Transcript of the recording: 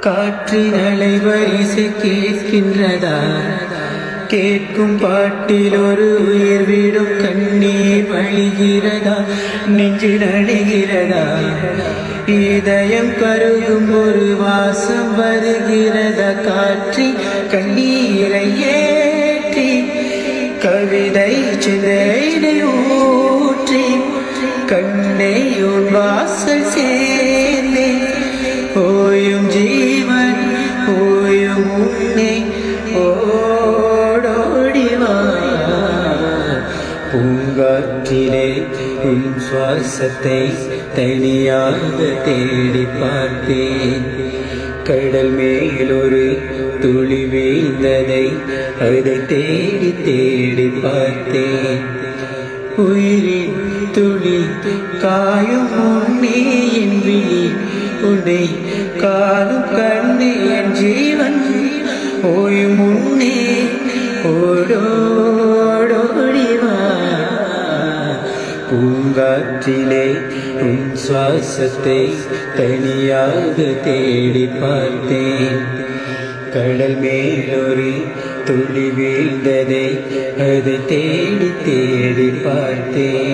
காற்றின் அலைவரிசை கேட்கின்றதா? கேட்கும் பாட்டில் ஒரு உயிர் விடும் கண்ணீர் வழிகிறதா? நெஞ்சு நடுகிறதா? இதயம் கருகும் ஒரு வாசம் வருகிறதா? காற்றின் கண்ணீரை ஏற்றி கவிதை சிந்தை ஊற்றி கண்ணை உன் வாசல் சேர்ந்தே ஓயும் ஜீவன் ஓயும் உன்னை ஓடோடிவா. பூங்காற்றிலே உன் சுவாசத்தை தனியாக தேடி பார்த்தேன். கடல் மேல் ஒரு துளி வீழ்ந்ததை அதை தேடி தேடி பார்த்தேன். உயிரின் துளி காயும் உன்னே என் விழி உன்னை காணும் கண்ணே என் ஜீவன் ஓயும் உன்னே ஓடோடிவா. பூங்காற்றிலே உன் சுவாசத்தை தனியாக தேடி பார்த்தேன். கடல் மேலொரு துளி வீழ்ந்ததை அதை தேடி தேடி பார்த்தேன்.